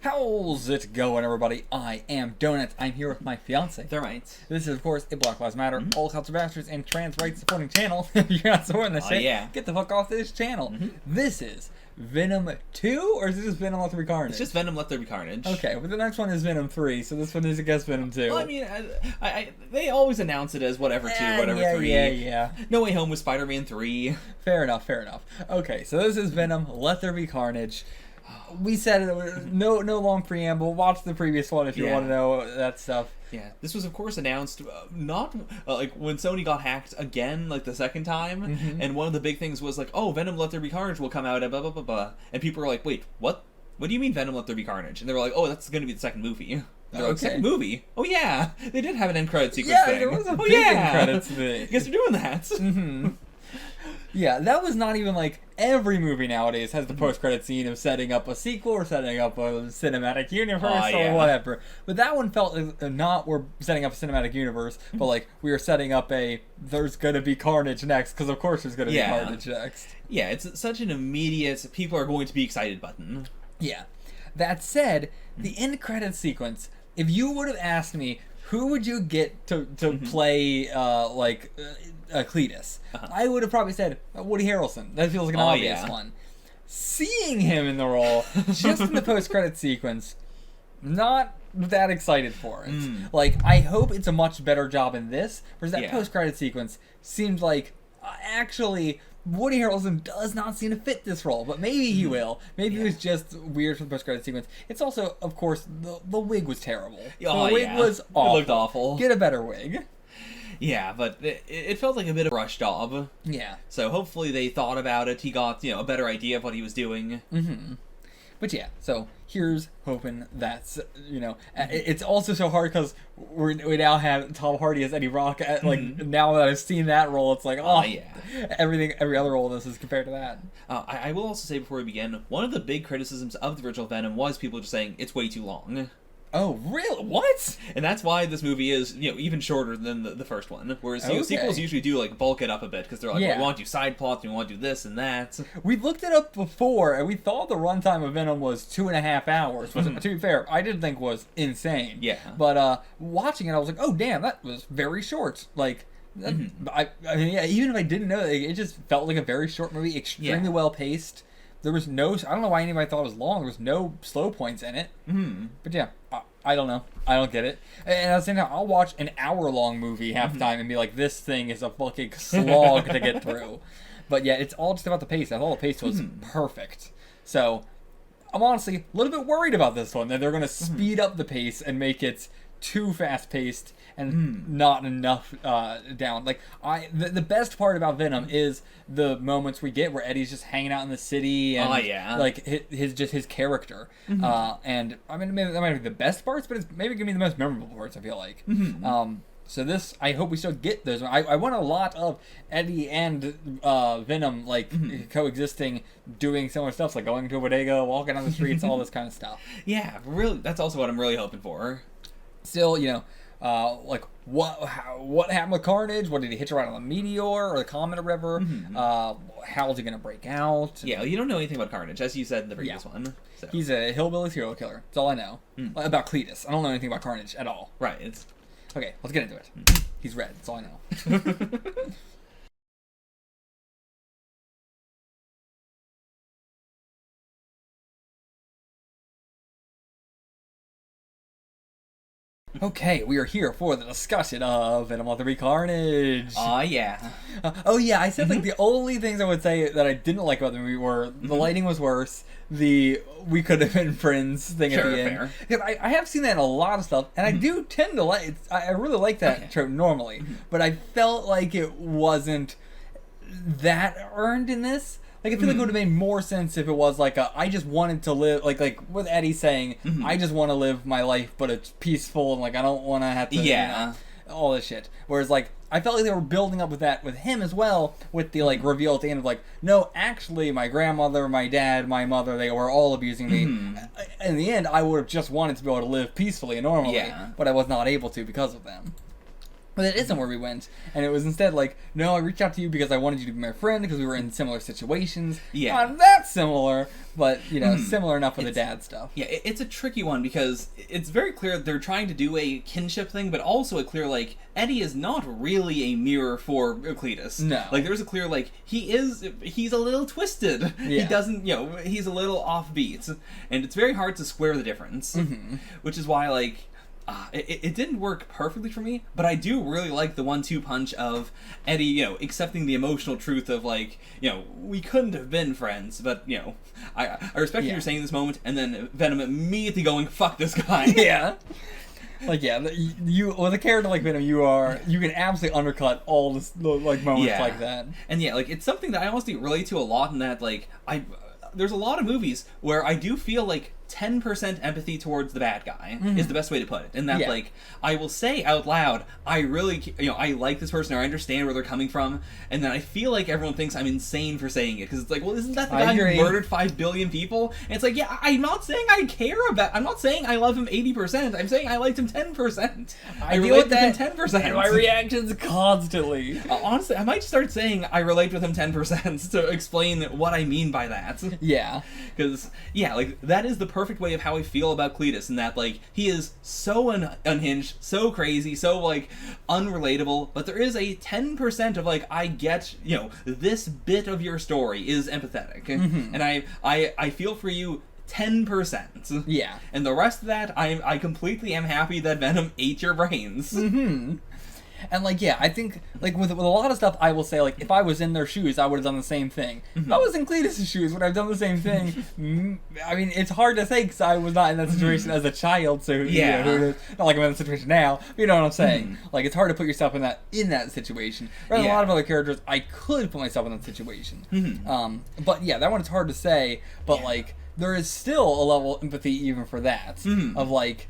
How's it going, everybody? I am Donuts. I'm here with my fiance. Thermites. This is, of course, a Black Lives Matter, all culture bastards, and trans rights supporting channel. If you're not supporting this shit, yeah. get the fuck off this channel. This is Venom 2, or is it just Venom Let There Be Carnage? It's just Venom Let There Be Carnage. Okay, but the next one is Venom 3, so this one is, I guess, Venom 2. Well, I mean, they always announce it as whatever 2, whatever 3. Yeah. No Way Home was Spider-Man 3. Fair enough. Okay, so this is Venom Let There Be Carnage. We said it, no long preamble. Watch the previous one if you want to know that stuff. Yeah, this was of course announced not like when Sony got hacked again, like the second time, and one of the big things was like, oh, Venom Let There Be Carnage will come out, and blah blah blah blah, and people were like, wait, what? What do you mean Venom Let There Be Carnage? And they were like, oh, that's going to be the second movie. They're like, second movie? Oh yeah, they did have an end credit sequence thing. There was a big end credits thing. I guess they're doing that. Yeah, that was not even like every movie nowadays has the post-credit scene of setting up a sequel or setting up a cinematic universe or whatever. But that one felt like not we're setting up a cinematic universe, but like we were setting up there's gonna be Carnage next, because of course there's gonna be Carnage next. Yeah, it's such an immediate people are going to be excited button. Yeah. That said, the end credit sequence, if you would have asked me who would you get to play Cletus, I would have probably said Woody Harrelson. That feels like an obvious one. Seeing him in the role, just in the post-credit sequence, not that excited for it. Like, I hope it's a much better job in this, whereas that post-credit sequence seemed like, actually, Woody Harrelson does not seem to fit this role, but maybe he will. Maybe it was just weird for the post-credit sequence. It's also, of course, the wig was terrible. The wig was awful. It looked awful. Get a better wig. Yeah, but it felt like a bit of a rush job. Yeah. So hopefully they thought about it. He got, a better idea of what he was doing. But yeah, so here's hoping that's, it's also so hard because we now have Tom Hardy as Eddie Brock. Now that I've seen that role, it's like, every other role in this is compared to that. I will also say before we begin, one of the big criticisms of the original Venom was people just saying it's way too long. Oh, really? What? And that's why this movie is, even shorter than the first one. Whereas sequels usually do, bulk it up a bit, because they're like, well, we want to do side plots, we want to do this and that. We looked it up before, and we thought the runtime of Venom was 2.5 hours, which, to be fair, I didn't think was insane. Yeah. But watching it, I was like, oh, damn, that was very short. Like, I mean, even if I didn't know, it just felt like a very short movie, extremely well-paced. There was no, I don't know why anybody thought it was long. There was no slow points in it. But yeah, I don't know. I don't get it. And at the same time, I'll watch an hour-long movie half the time and be like, this thing is a fucking slog to get through. But yeah, it's all just about the pace. I thought the pace was perfect. So I'm honestly a little bit worried about this one, that they're going to speed up the pace and make it too fast-paced and not enough down. Like, the best part about Venom is the moments we get where Eddie's just hanging out in the city and like his character. And I mean, maybe that might be the best parts, but it's maybe gonna be the most memorable parts, I feel like. So this, I hope we still get those. I want a lot of Eddie and Venom coexisting, doing similar stuff, like going to a bodega, walking on the streets, all this kind of stuff. Yeah, really. That's also what I'm really hoping for. Still, what happened with Carnage? What did he hitch a ride on the meteor or the comet or whatever? How is he gonna break out? Yeah, you don't know anything about Carnage, as you said in the previous one. So. He's a hillbilly serial killer. That's all I know about Cletus. I don't know anything about Carnage at all. Right. Okay, let's get into it. He's red. That's all I know. Okay, we are here for the discussion of Venom Let There Be Carnage. I said the only things I would say that I didn't like about the movie were the lighting was worse, the we could have been friends thing at the end. Because I have seen that in a lot of stuff, and I do tend to like. I really like that trope normally, but I felt like it wasn't that earned in this. Like, I feel like it would have made more sense if it was like I just wanted to live, like with Eddie saying, I just want to live my life, but it's peaceful, and, I don't want to have to, all this shit. Whereas, I felt like they were building up with that with him as well, with the, reveal at the end of, no, actually, my grandmother, my dad, my mother, they were all abusing me. In the end, I would have just wanted to be able to live peacefully and normally, but I was not able to because of them. But that isn't where we went, and it was instead like, no, I reached out to you because I wanted you to be my friend because we were in similar situations. Yeah. Not that similar, but, you know, similar enough with the dad stuff. Yeah, it's a tricky one because it's very clear they're trying to do a kinship thing, but also a clear, like, Eddie is not really a mirror for Cletus. No. Like, there's a clear, like, he's a little twisted. Yeah. He doesn't, you know, he's a little offbeat. And it's very hard to square the difference. Which is why, like, it didn't work perfectly for me, but I do really like the 1-2 punch of Eddie, you know, accepting the emotional truth of, like, you know, we couldn't have been friends, but, you know, I respect what you're saying in this moment, and then Venom immediately going, fuck this guy. Yeah. Like, yeah, you with a character like Venom, you can absolutely undercut all this, like, moments like that. And yeah, like, it's something that I honestly relate to a lot in that, like, there's a lot of movies where I do feel like 10% empathy towards the bad guy is the best way to put it. And that, like, I will say out loud, I really, you know, I like this person, or I understand where they're coming from, and then I feel like everyone thinks I'm insane for saying it, because it's like, well, isn't that the guy who murdered 5 billion people? And it's like, yeah, I'm not saying I care about, I'm not saying I love him 80%, I'm saying I liked him 10%. I deal with that him 10%. And my reactions constantly. Honestly, I might start saying I relate with him 10% to explain what I mean by that. Yeah. Because, yeah, like, that is the perfect way of how I feel about Cletus, in that, like, he is so unhinged, so crazy, so, like, unrelatable, but there is a 10% of, like, I get, you know, this bit of your story is empathetic, and I feel for you 10%. Yeah. And the rest of that, I completely am happy that Venom ate your brains. And, like, yeah, I think, like, with a lot of stuff, I will say, like, if I was in their shoes, I would have done the same thing. If I was in Cletus' shoes, would I have done the same thing? I mean, it's hard to say, because I was not in that situation as a child, so, yeah. You know, not like I'm in that situation now, but you know what I'm saying? Like, it's hard to put yourself in that situation. Whereas a lot of other characters, I could put myself in that situation. But, yeah, that one is hard to say, but, like, there is still a level of empathy even for that, of, like,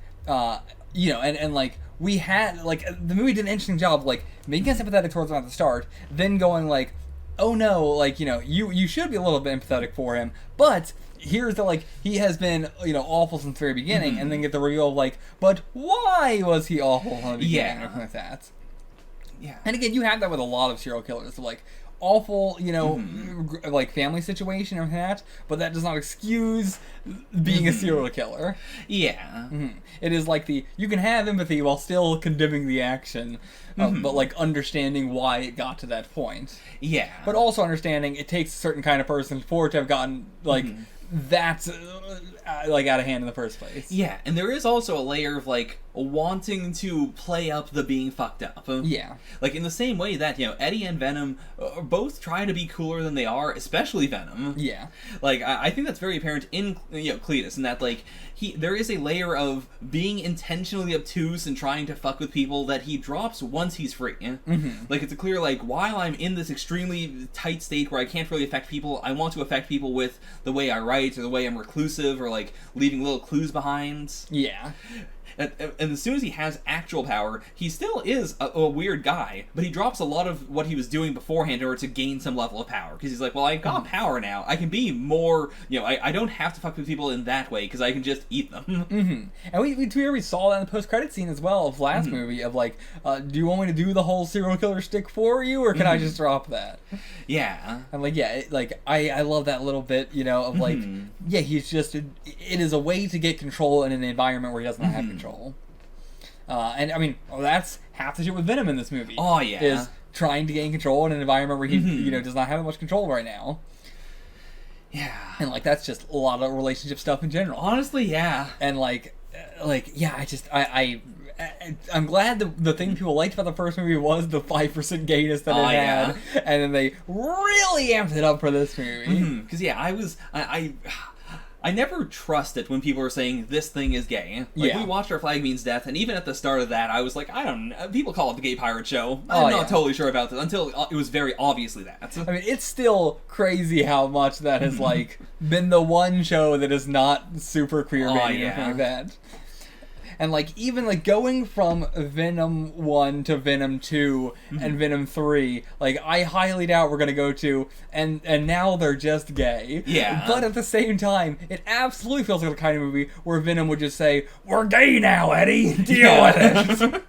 you know, and like, we had, like, the movie did an interesting job of, like, making us sympathetic towards him at the start, then going, like, oh no, like, you know, you should be a little bit empathetic for him, but here's the, like, he has been, you know, awful since the very beginning, and then get the reveal of, like, but why was he awful from the beginning, or something like that. Yeah. And again, you have that with a lot of serial killers, like, awful, you know, like, family situation and that, but that does not excuse being a serial killer. Yeah. It is like you can have empathy while still condemning the action, but, like, understanding why it got to that point. Yeah. But also understanding it takes a certain kind of person for it to have gotten, like, that's, like, out of hand in the first place. Yeah, and there is also a layer of, like, wanting to play up the being fucked up. Yeah. Like, in the same way that, you know, Eddie and Venom both try to be cooler than they are, especially Venom. Yeah. Like, I think that's very apparent in, you know, Cletus, in that, like, there is a layer of being intentionally obtuse and trying to fuck with people that he drops once he's free. Like, it's a clear, like, while I'm in this extremely tight state where I can't really affect people, I want to affect people with the way I write, or the way I'm reclusive, or, like, leaving little clues behind. Yeah. And as soon as he has actual power, he still is a weird guy, but he drops a lot of what he was doing beforehand in order to gain some level of power. Because he's like, well, I got power now. I can be more, you know, I don't have to fuck with people in that way, because I can just eat them. And we saw that in the post-credit scene as well of last movie, of, like, do you want me to do the whole serial killer shtick for you, or can I just drop that? Yeah. And, like, yeah, I love that little bit, you know, of, like, yeah, he's just, it is a way to get control in an environment where he doesn't have control. And I mean, that's half the shit with Venom in this movie. Oh, yeah. Is trying to gain control in an environment where he, you know, does not have much control right now. Yeah. And, like, that's just a lot of relationship stuff in general. Honestly, yeah. And, like, yeah, I'm glad the thing people liked about the first movie was the 5% gayness that it had. And then they really amped it up for this movie. Because, yeah, I never trust it when people are saying this thing is gay. Like, we watched Our Flag Means Death, and even at the start of that, I was like, I don't know. People call it the Gay Pirate Show. I'm not totally sure about this until it was very obviously that. I mean, it's still crazy how much that has, like, been the one show that is not super queer-baiting or anything like that. And, like, even, like, going from Venom 1 to Venom 2 and Venom 3, like, I highly doubt we're gonna go to, and now they're just gay. Yeah. But at the same time, it absolutely feels like the kind of movie where Venom would just say, we're gay now, Eddie! Deal with it!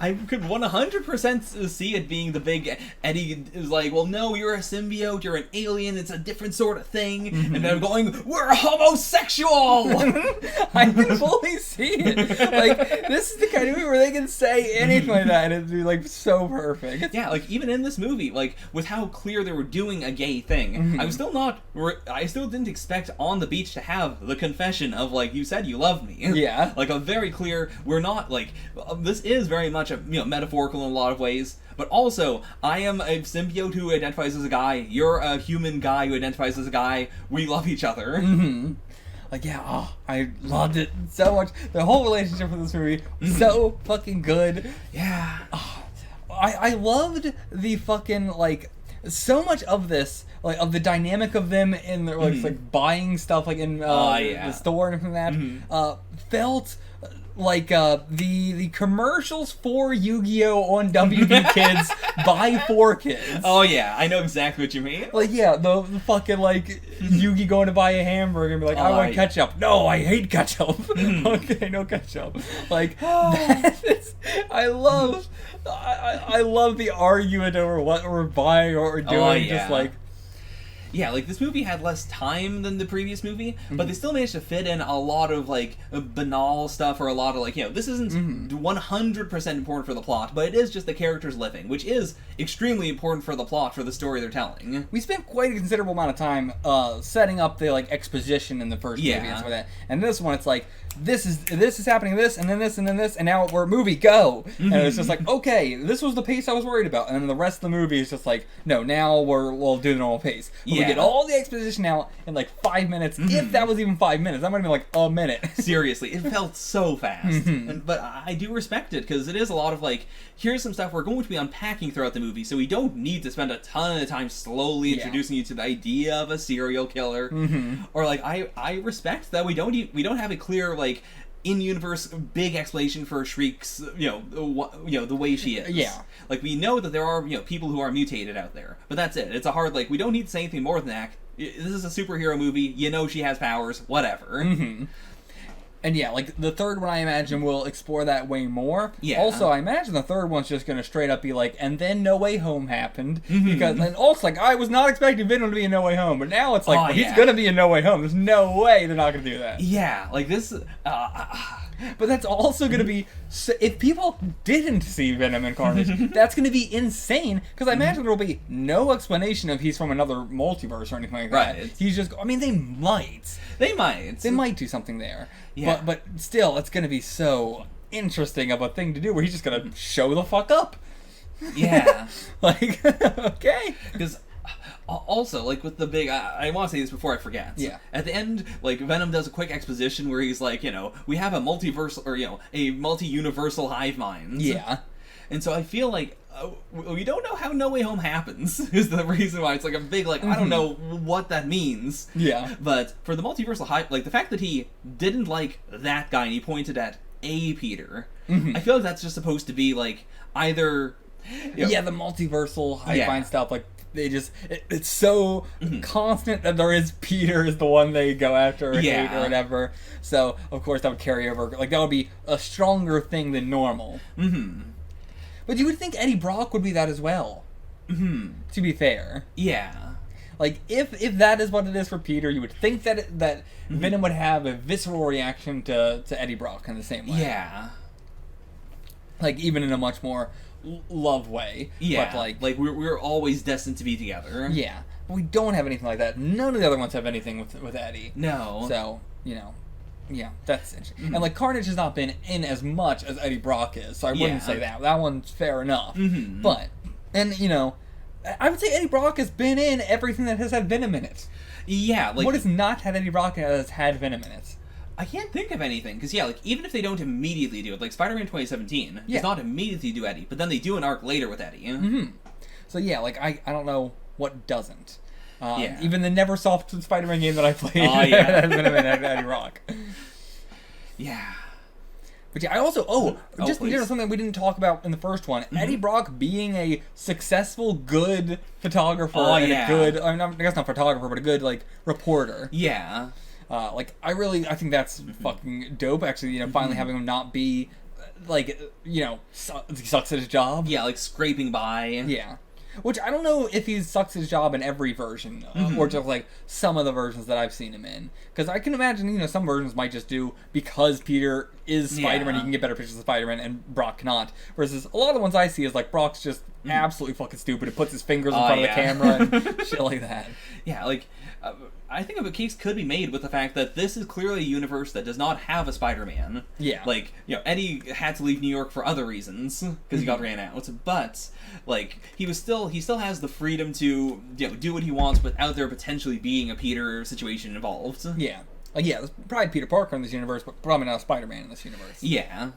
I could 100% see it being the big Eddie is like, well, no, you're a symbiote, you're an alien, it's a different sort of thing, and then going, we're homosexual! I can fully see it. Like, this is the kind of movie where they can say anything like that, and it'd be, like, so perfect. Yeah, like, even in this movie, like, with how clear they were doing a gay thing, I still didn't expect on the beach to have the confession of, like, you said you love me. Yeah. Like, a very clear, we're not, like, this is very much, metaphorical in a lot of ways, but also, I am a symbiote who identifies as a guy, you're a human guy who identifies as a guy, we love each other. Like, yeah, I loved it so much. The whole relationship with this movie was so fucking good. Yeah. I loved the fucking, like, so much of this, like, of the dynamic of them in their, like, buying stuff, like, in the store and everything that, felt like the commercials for Yu-Gi-Oh! On WB Kids by 4Kids. Oh yeah, I know exactly what you mean. Like, yeah, the fucking, like, Yugi going to buy a hamburger and be like, I want ketchup. No, I hate ketchup. Okay, no ketchup. Like, that is, I love the argument over what we're buying or what we're doing. Just like, yeah, like, this movie had less time than the previous movie, but they still managed to fit in a lot of, like, banal stuff, or a lot of, like, this isn't 100% important for the plot, but it is just the characters living, which is extremely important for the plot, for the story they're telling. We spent quite a considerable amount of time setting up the, like, exposition in the first movie and stuff like that. And this one, it's like, this is happening, this, and then this, and then this, and now we're movie, go! And it's just like, okay, this was the pace I was worried about. And then the rest of the movie is just like, no, now we'll do the normal pace. We get all the exposition out in like 5 minutes, if that was even 5 minutes. That might have been like a minute. Seriously, it felt so fast. But I do respect it, because it is a lot of like, here's some stuff we're going to be unpacking throughout the movie, so we don't need to spend a ton of time slowly introducing you to the idea of a serial killer. Or like, I respect that we don't have a clear, like, in-universe big explanation for Shriek's, the way she is. Yeah. Like, we know that there are, people who are mutated out there, but that's it. It's a hard, like, we don't need to say anything more than that. This is a superhero movie, she has powers, whatever. And yeah, like, the third one, I imagine, will explore that way more. Yeah. Also, I imagine the third one's just gonna straight up be like, and then No Way Home happened. Because, and also, like, I was not expecting Venom to be in No Way Home, but now it's like, he's gonna be in No Way Home. There's no way they're not gonna do that. Yeah, like, this... But that's also going to be... if people didn't see Venom and Carnage, that's going to be insane, because I imagine there will be no explanation if he's from another multiverse or anything like that. Right. He's just... I mean, they might. They might. They might do something there. Yeah. But still, it's going to be so interesting of a thing to do, where he's just going to show the fuck up. Yeah. Like, okay. Because... also, like, with the big... I want to say this before I forget. Yeah. At the end, like, Venom does a quick exposition where he's like, we have a multiversal, or, a multi-universal hive mind. Yeah. And so I feel like we don't know how No Way Home happens, is the reason why it's, like, a big, like, I don't know what that means. Yeah. But for the multiversal hive... like, the fact that he didn't like that guy and he pointed at a Peter, I feel like that's just supposed to be, like, either... Yeah, the multiversal hive mind stuff, like... They just... It's so constant that there is Peter is the one they go after or hate or whatever. So, of course, that would carry over. Like, that would be a stronger thing than normal. But you would think Eddie Brock would be that as well. To be fair. Yeah. Like, if that is what it is for Peter, you would think that Venom would have a visceral reaction to Eddie Brock in the same way. Yeah. Like, even in a much more... love way. Yeah, but like we're always destined to be together. Yeah, but we don't have anything like that. None of the other ones have anything with Eddie. No. So, yeah, that's interesting. And, like, Carnage has not been in as much as Eddie Brock is, so I wouldn't say that. That one's fair enough. But, and, I would say Eddie Brock has been in everything that has had Venom in it. Yeah, like... what has not had Eddie Brock in it has had Venom in it? I can't think of anything, because, like, even if they don't immediately do it, like, Spider-Man 2017 does not immediately do Eddie, but then they do an arc later with Eddie. So, yeah, like, I don't know what doesn't. Even the Neversoft Spider-Man game that I played has been in Eddie Brock. Yeah. But yeah, I also, just something we didn't talk about in the first one, Eddie Brock being a successful, good photographer and a good, I guess not photographer, but a good, like, reporter. Yeah. I think that's fucking dope, actually, finally having him not be like, you know, he sucks at his job. Yeah, like scraping by. Yeah. Which I don't know if he sucks his job in every version, or just like some of the versions that I've seen him in. Because I can imagine, you know, some versions might just do because Peter is Spider-Man, he can get better pictures of Spider-Man, and Brock cannot. Versus a lot of the ones I see is like Brock's just absolutely fucking stupid and puts his fingers in front of the camera and shit like that. Yeah, like I think a case could be made with the fact that this is clearly a universe that does not have a Spider-Man. Yeah. Like, you know, Eddie had to leave New York for other reasons because he got ran out, but like he still has the freedom to, you know, do what he wants without there potentially being a Peter situation involved. Yeah. Like, yeah, there's probably Peter Parker in this universe, but probably not a Spider-Man in this universe. Yeah.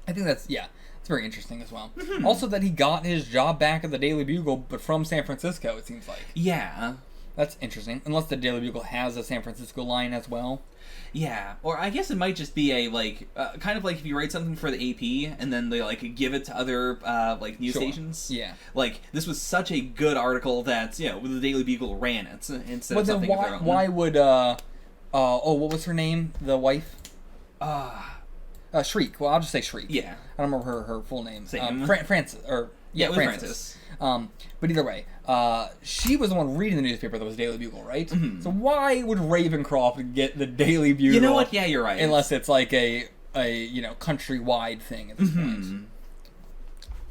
I think that's very interesting as well. Also that he got his job back at the Daily Bugle, but from San Francisco, it seems like. Yeah. That's interesting. Unless the Daily Bugle has a San Francisco line as well. Yeah, or I guess it might just be a, like, kind of like if you write something for the AP and then they, like, give it to other, like, news stations. Yeah. Like, this was such a good article that, you know, the Daily Bugle ran it instead of something of their own. Why would, what was her name? The wife? Shriek. Well, I'll just say Shriek. Yeah. I don't remember her full name. Same. Frances, or... Yeah, it was Frances. But either way, she was the one reading the newspaper that was Daily Bugle, right? So why would Ravencroft get the Daily Bugle? You know what? Yeah, you're right. Unless it's like a you know, countrywide thing at this point.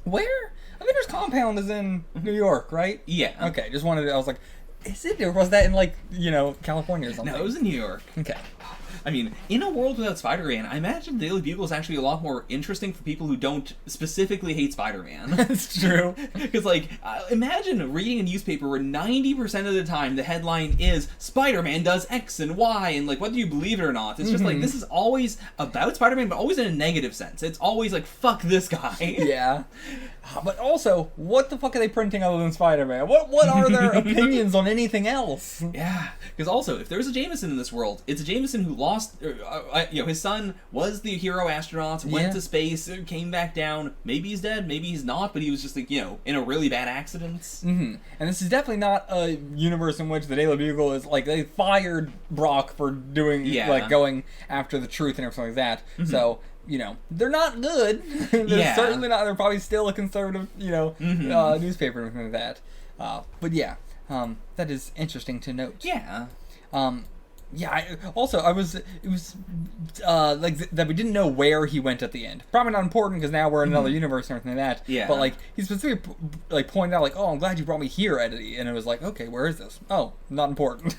Where? Avengers Compound is in New York, right? Yeah. Okay, just wanted to, I was like, is it, or was that in, like, you know, California or something? No, it was in New York. Okay. I mean, in a world without Spider-Man, I imagine Daily Bugle is actually a lot more interesting for people who don't specifically hate Spider-Man. That's true. Because, like, imagine reading a newspaper where 90% of the time the headline is Spider-Man does X and Y, and, like, whether you believe it or not, it's just like, this is always about Spider-Man, but always in a negative sense. It's always like, fuck this guy. Yeah. But also, what the fuck are they printing other than Spider-Man? What are their opinions on anything else? Yeah, because also, if there's a Jameson in this world, it's a Jameson who lost, you know, his son was the hero astronaut, went to space, came back down. Maybe he's dead, maybe he's not, but he was just, like, you know, in a really bad accident. And this is definitely not a universe in which the Daily Bugle is, like, they fired Brock for doing, like, going after the truth and everything like that. So... you know, they're not good. They're certainly not. They're probably still a conservative, you know, newspaper and everything like that. But yeah, that is interesting to note. Yeah. Yeah. It was like that we didn't know where he went at the end. Probably not important because now we're in another universe and everything like that. Yeah. But like he specifically like pointed out like, oh, I'm glad you brought me here, Eddie. And it was like, okay, where is this? Oh, not important.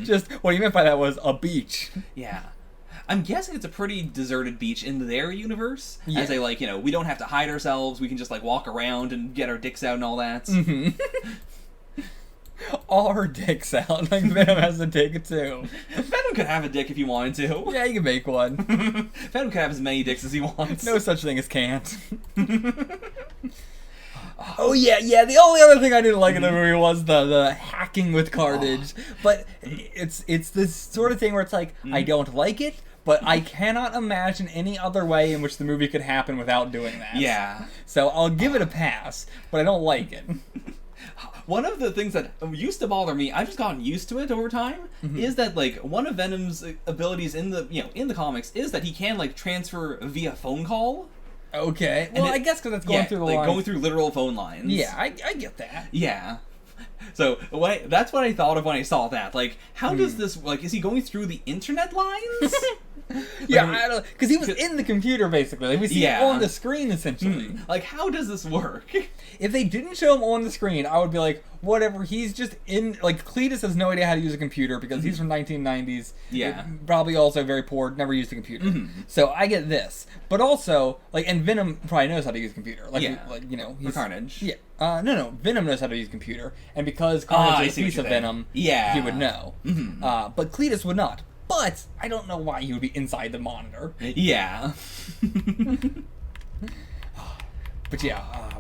Just what he meant by that was a beach. Yeah. I'm guessing it's a pretty deserted beach in their universe. As they, like, you know, we don't have to hide ourselves. We can just, like, walk around and get our dicks out and all that. Our dicks out. Like, Venom has a dick, too. Venom could have a dick if he wanted to. Yeah, he can make one. Venom could have as many dicks as he wants. No such thing as can't. Oh yeah. The only other thing I didn't like in the movie was the hacking with Carnage. But it's this sort of thing where it's like, I don't like it, but I cannot imagine any other way in which the movie could happen without doing that. Yeah. So I'll give it a pass, but I don't like it. One of the things that used to bother me, I've just gotten used to it over time, is that, like, one of Venom's abilities in the comics is that he can, like, transfer via phone call. Okay. Well, I guess because that's going through the lines. Going through literal phone lines. Yeah, I get that. Yeah. So, that's what I thought of when I saw that. Like, how does this, like, is he going through the internet lines? Yeah, because he was in the computer, basically. Like, we see it on the screen, essentially. Like, how does this work? If they didn't show him on the screen, I would be like, whatever, he's just in... Like, Cletus has no idea how to use a computer, because he's from 1990s. Yeah. Probably also very poor, never used a computer. So, I get this. But also, like, and Venom probably knows how to use a computer. Like, like, you know... He's, Carnage. Yeah. No. Venom knows how to use a computer. And because Carnage is a piece of Venom, he would know. But Cletus would not. But I don't know why he would be inside the monitor. Yeah. But yeah,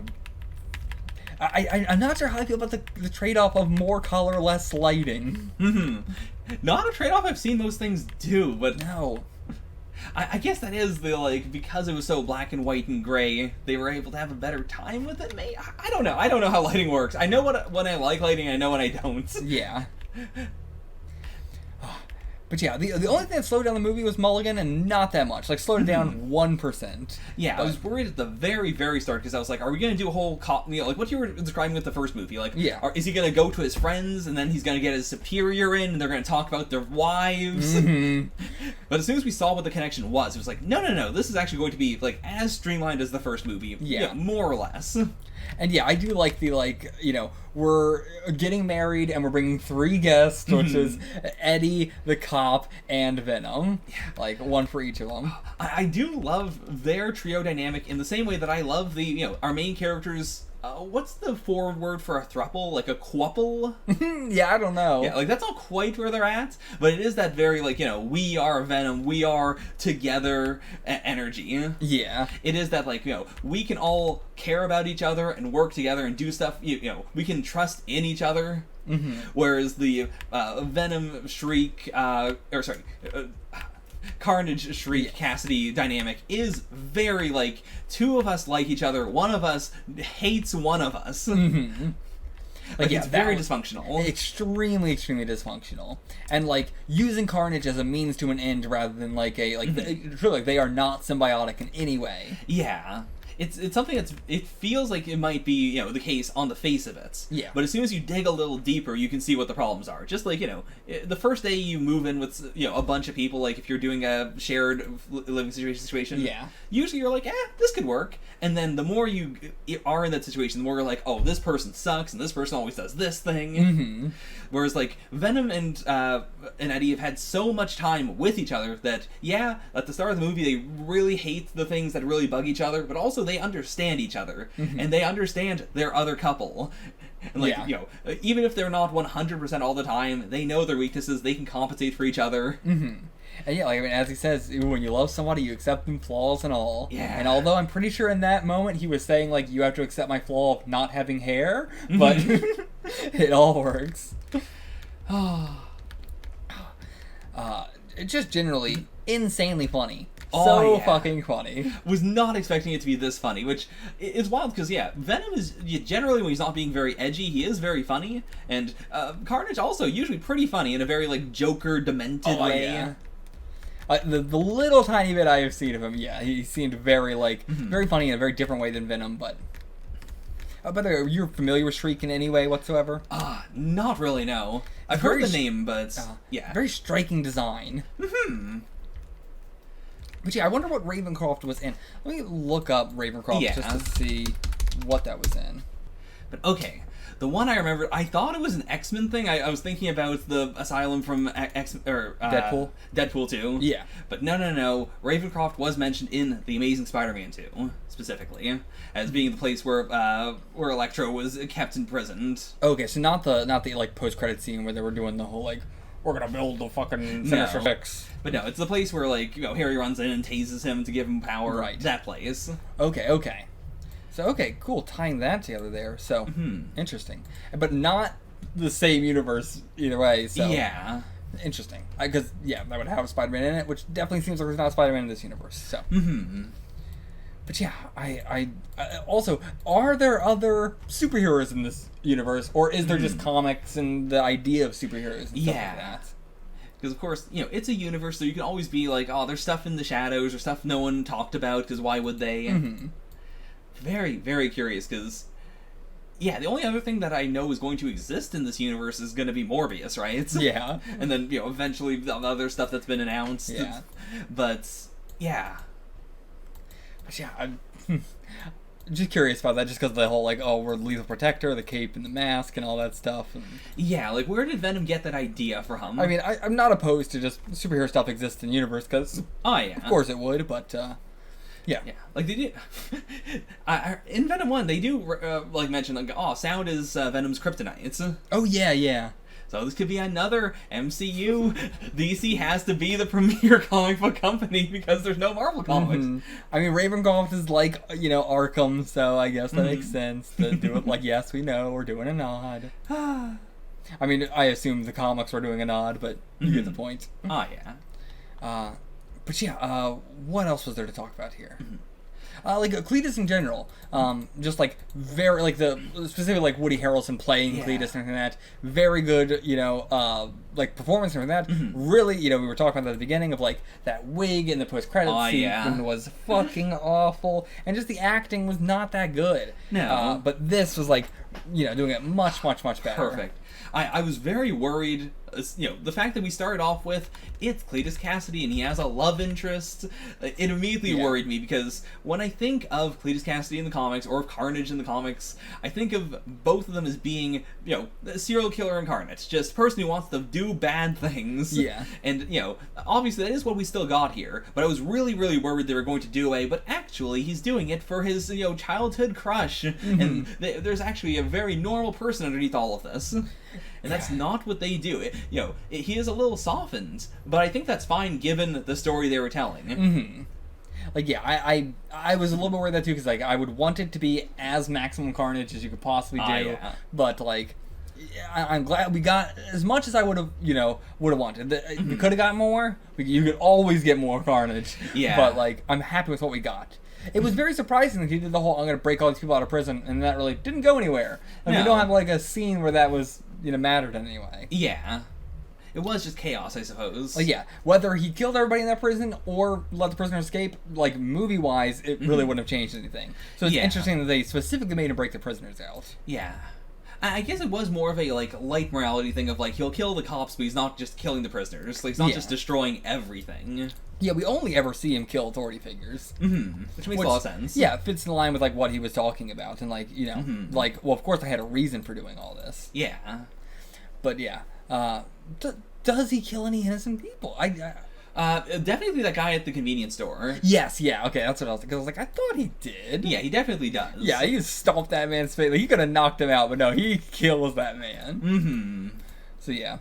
I'm not sure how I feel about the trade-off of more color, less lighting. Not a trade-off I've seen those things do, but no. I guess that is the, like, because it was so black and white and gray, they were able to have a better time with it. Maybe I don't know. I don't know how lighting works. I know when I like lighting. I know when I don't. Yeah. But yeah, the only thing that slowed down the movie was Mulligan, and not that much. Like, slowed it down 1%. Yeah, I was worried at the very, very start, because I was like, are we going to do a whole like what you were describing with the first movie? Like, yeah. Is he going to go to his friends, and then he's going to get his superior in, and they're going to talk about their wives? But as soon as we saw what the connection was, it was like, no, this is actually going to be, like, as streamlined as the first movie. Yeah. More or less. And yeah, I do like the, like, you know, we're getting married and we're bringing 3 guests, which is Eddie, the cop, and Venom. Yeah. Like, one for each of them. I do love their trio dynamic in the same way that I love the, you know, our main characters. What's the forward word for a throuple? Like a quuple? Yeah, I don't know. Yeah, like that's not quite where they're at, but it is that very, like, you know, we are Venom, we are together energy. Yeah. It is that, like, you know, we can all care about each other and work together and do stuff, you know, we can trust in each other. Whereas the Venom, Shriek, Carnage, Shriek, Cassidy dynamic is very, like, 2 of us like each other, 1 of us hates 1 of us. Like, yeah, it's very dysfunctional. Extremely, extremely dysfunctional. And, like, using Carnage as a means to an end rather than, like, a, like, truly, like, they are not symbiotic in any way. Yeah. It's something it feels like it might be, you know, the case on the face of it. Yeah. But as soon as you dig a little deeper, you can see what the problems are. Just like, you know, the first day you move in with, you know, a bunch of people, like if you're doing a shared living situation. Yeah. Usually you're like, this could work. And then the more you are in that situation, the more you're like, oh, this person sucks, and this person always does this thing. Whereas, like, Venom and Eddie have had so much time with each other that, yeah, at the start of the movie, they really hate the things that really bug each other, but also they understand each other, and they understand their other couple. And, like, you know, even if they're not 100% all the time, they know their weaknesses, they can compensate for each other. And yeah, like, I mean, as he says, when you love somebody, you accept them, flaws and all. Yeah. And although I'm pretty sure in that moment he was saying, like, you have to accept my flaw of not having hair, but it all works. It's just generally insanely funny. Fucking funny. Was not expecting it to be this funny, which is wild because, yeah, Venom is generally, when he's not being very edgy, he is very funny, and Carnage also usually pretty funny in a very, like, Joker demented way. Yeah. The little tiny bit I have seen of him, yeah, he seemed very, like, very funny in a very different way than Venom, but... by the way, you're familiar with Shriek in any way whatsoever? Not really, no. I've heard the name, but, yeah. Very striking design. But yeah, I wonder what Ravencroft was in. Let me look up Ravencroft just to see what that was in. But okay, the one I remember, I thought it was an X-Men thing. I was thinking about the asylum from Deadpool. Deadpool 2. Yeah. But no. Ravencroft was mentioned in The Amazing Spider-Man 2, specifically, as being the place where Electro was kept imprisoned. Okay, so not the like post-credit scene where they were doing the whole, like, we're gonna build the fucking Sinister Six. But no, it's the place where, like, you know, Harry runs in and tases him to give him power. Right. That place. Okay. So, okay, cool, tying that together there. So, interesting. But not the same universe either way, so... Yeah. Interesting. Because, yeah, that would have Spider-Man in it, which definitely seems like there's not Spider-Man in this universe, so... But yeah, I also, are there other superheroes in this universe, or is there just comics and the idea of superheroes and stuff like that? Because, of course, you know, it's a universe, so you can always be like, oh, there's stuff in the shadows, or stuff no one talked about, because why would they? Very, very curious, because, yeah, the only other thing that I know is going to exist in this universe is going to be Morbius, right? Yeah. And then, you know, eventually the other stuff that's been announced. Yeah. But, yeah. But yeah, I'm just curious about that, just because the whole, like, oh, we're Lethal Protector, the cape and the mask and all that stuff. And... yeah, like, where did Venom get that idea from? I mean, I'm not opposed to just superhero stuff exists in the universe, because of course it would, but, yeah. Like, they do... in Venom 1, they do, like, mention, like, oh, sound is Venom's kryptonite. Oh, yeah. So this could be another MCU. DC has to be the premier comic book company because there's no Marvel comics. I mean, Ravencroft is like, you know, Arkham, so I guess that makes sense to do it like, yes, we know, we're doing a nod. I mean, I assume the comics were doing a nod, but you get the point. Oh, yeah. But yeah, what else was there to talk about here? Like Cletus in general, just like very like the specifically like Woody Harrelson playing Cletus and that very good, like performance and that. Really, we were talking about at the beginning of like that wig in the post-credits scene was fucking awful, and just the acting was not that good. No, but this was like doing it much better. Perfect. I was very worried, the fact that we started off with, it's Cletus Cassidy and he has a love interest, it immediately worried me, because when I think of Cletus Cassidy in the comics, or of Carnage in the comics, I think of both of them as being, a serial killer incarnate, just a person who wants to do bad things. Yeah. And, obviously that is what we still got here, but I was really, really worried they were going to do but actually he's doing it for his, childhood crush, and there's actually a very normal person underneath all of this. And that's not what they do. He is a little softened, but I think that's fine given the story they were telling. Like, I was a little bit worried that too, because like I would want it to be as maximum carnage as you could possibly do, but like, I'm glad we got as much as I would have wanted. We could have got more. You could always get more carnage. But like, I'm happy with what we got. It was very surprising that he did the whole, I'm going to break all these people out of prison, and that really didn't go anywhere. And we don't have like a scene where that was, mattered anyway. Yeah. It was just chaos, I suppose. Whether he killed everybody in that prison or let the prisoner escape, like movie-wise, it really wouldn't have changed anything. So it's interesting that they specifically made him break the prisoners out. Yeah. I guess it was more of a, like, light morality thing of, like, he'll kill the cops, but he's not just killing the prisoners. Like, he's not just destroying everything. Yeah, we only ever see him kill authority figures. Which makes a lot of sense. Yeah, it fits in line with, like, what he was talking about. And, like, like, well, of course I had a reason for doing all this. Yeah. But, yeah. Does he kill any innocent people? Definitely that guy at the convenience store. Yes, okay, that's what I was thinking. I was like, I thought he did. Yeah, he definitely does. Yeah, he stomped that man's face. Like, he could have knocked him out, but no, he kills that man. So, yeah.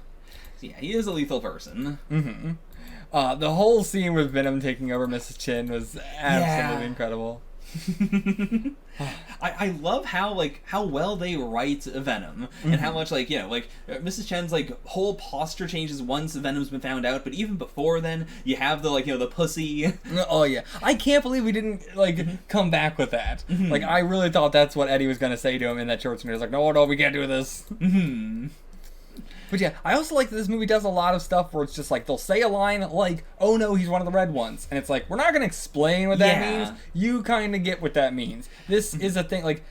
Yeah, he is a lethal person. The whole scene with Venom taking over Mrs. Chin was absolutely incredible. I love how well they write Venom, and how much Mrs. Chen's whole posture changes once Venom's been found out, but even before then you have the the pussy. Oh yeah, I can't believe we didn't come back with that. Like, I really thought that's what Eddie was gonna say to him in that short scene. He was like, no, we can't do this. But yeah, I also like that this movie does a lot of stuff where it's just like, they'll say a line like, oh no, he's one of the red ones. And it's like, we're not going to explain what that means. You kind of get what that means. This is a thing, like,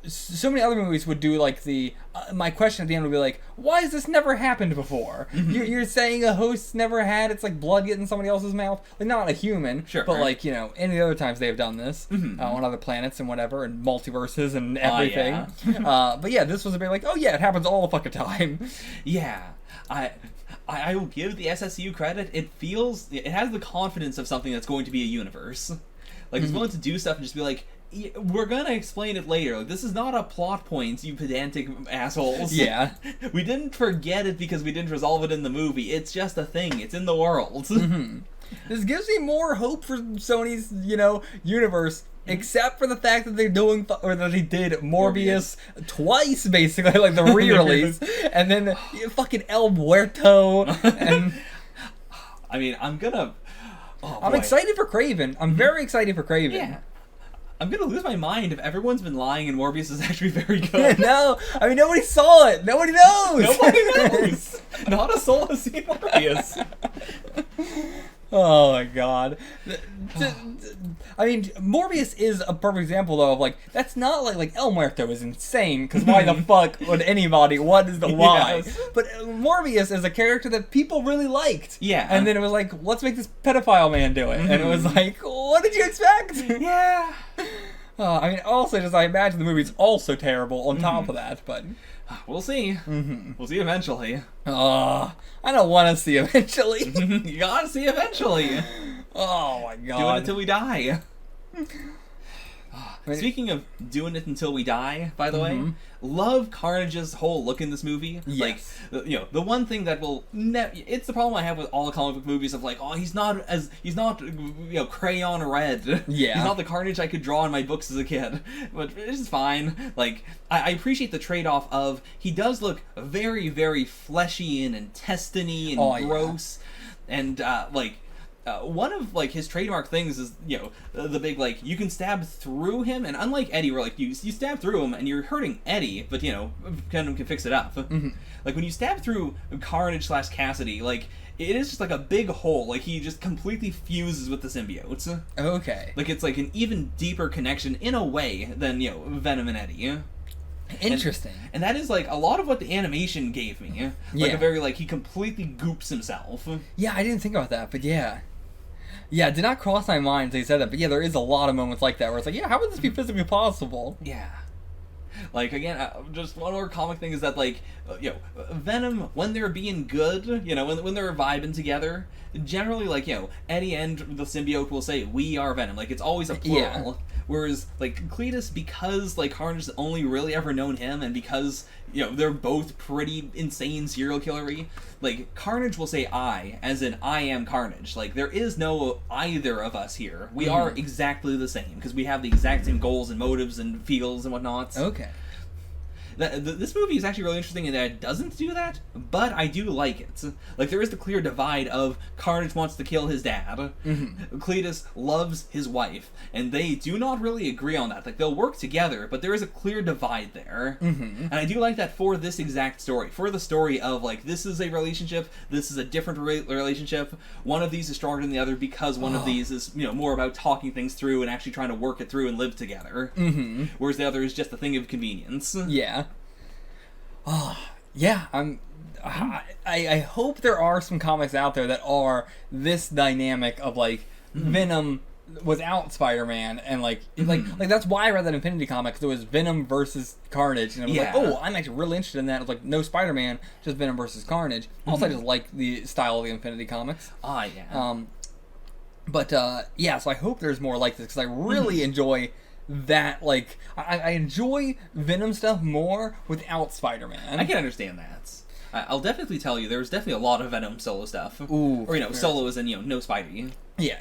so many other movies would do like my question at the end would be like, why has this never happened before? You're saying a host never had, it's like blood getting in somebody else's mouth. Like, not a human, but like, any other times they've done this on other planets and whatever, and multiverses and everything. But yeah, this was a bit like, oh yeah, it happens all the fucking time. Yeah. I will give the SSU credit. It has the confidence of something that's going to be a universe. Like, it's willing to do stuff and just be like, we're gonna explain it later. Like, this is not a plot point, you pedantic assholes. Yeah. We didn't forget it because we didn't resolve it in the movie. It's just a thing. It's in the world. This gives me more hope for Sony's, universe. Except for the fact that they're doing, or that they did Morbius twice, basically, like the re-release, and then fucking El Muerto, and I mean, I'm excited for Kraven. I'm very excited for Kraven. Yeah. I'm gonna lose my mind if everyone's been lying and Morbius is actually very good. No, I mean, nobody saw it. Nobody knows. Nobody knows. Not a soul has seen Morbius. Oh my god. I mean, Morbius is a perfect example, though, of, like, that's not like El Muerto is insane, because why the fuck would anybody, what is the why? Yes. But Morbius is a character that people really liked. Yeah. And then it was like, let's make this pedophile man do it. And it was like, what did you expect? Yeah. I mean, also, just I imagine the movie's also terrible on top of that, but we'll see. We'll see eventually. I don't want to see eventually. You gotta see eventually. Oh my god. Do it until we die. Speaking of doing it until we die, by the way, love Carnage's whole look in this movie. Yes. Like, the one thing that will it's the problem I have with all the comic book movies of like, oh, he's not crayon red. Yeah. He's not the Carnage I could draw in my books as a kid. But it's fine. Like, I appreciate the trade-off of he does look very, very fleshy and intestine-y and gross. And one of like his trademark things is, you know, the big like you can stab through him, and unlike Eddie, where like you stab through him and you're hurting Eddie, but you know Venom can fix it up. Like when you stab through Carnage / Cassidy, like it is just like a big hole. Like he just completely fuses with the symbiotes. Okay. Like it's like an even deeper connection in a way than, you know, Venom and Eddie. Interesting. And that is like a lot of what the animation gave me. Like a very like he completely goops himself. Yeah, I didn't think about that, but yeah. Yeah, it did not cross my mind until you said that, but yeah, there is a lot of moments like that where it's like, yeah, how would this be physically possible? Yeah. Like, again, just one more comic thing is that, like, you know, Venom, when they're being good, you know, when they're vibing together, generally, like, you know, Eddie and the symbiote will say, we are Venom. Like, it's always a plural. Yeah. Whereas, like, Cletus, because, like, Carnage has only really ever known him, and because, you know, they're both pretty insane serial killery, like, Carnage will say I, as in, I am Carnage. Like, there is no either of us here. We are exactly the same, because we have the exact same goals and motives and feels and whatnot. Okay. This movie is actually really interesting in that it doesn't do that, but I do like it. Like, there is the clear divide of Carnage wants to kill his dad, Cletus loves his wife, and they do not really agree on that. Like, they'll work together, but there is a clear divide there. And I do like that for this exact story. For the story of, like, this is a relationship, this is a different relationship, one of these is stronger than the other because one of these is, you know, more about talking things through and actually trying to work it through and live together. Whereas the other is just a thing of convenience. Yeah. Oh, yeah, I hope there are some comics out there that are this dynamic of, like, Venom without Spider-Man, and, like, like that's why I read that Infinity comic, because it was Venom versus Carnage, and I was like, oh, I'm actually really interested in that. It was like, no Spider-Man, just Venom versus Carnage. Also, I just like the style of the Infinity comics. But, yeah, so I hope there's more like this, because I really enjoy that, like, I enjoy Venom stuff more without Spider-Man. I can understand that. I'll definitely tell you, there's definitely a lot of Venom solo stuff. Ooh. Or, you know, solo as in, you know, no Spidey. Yeah.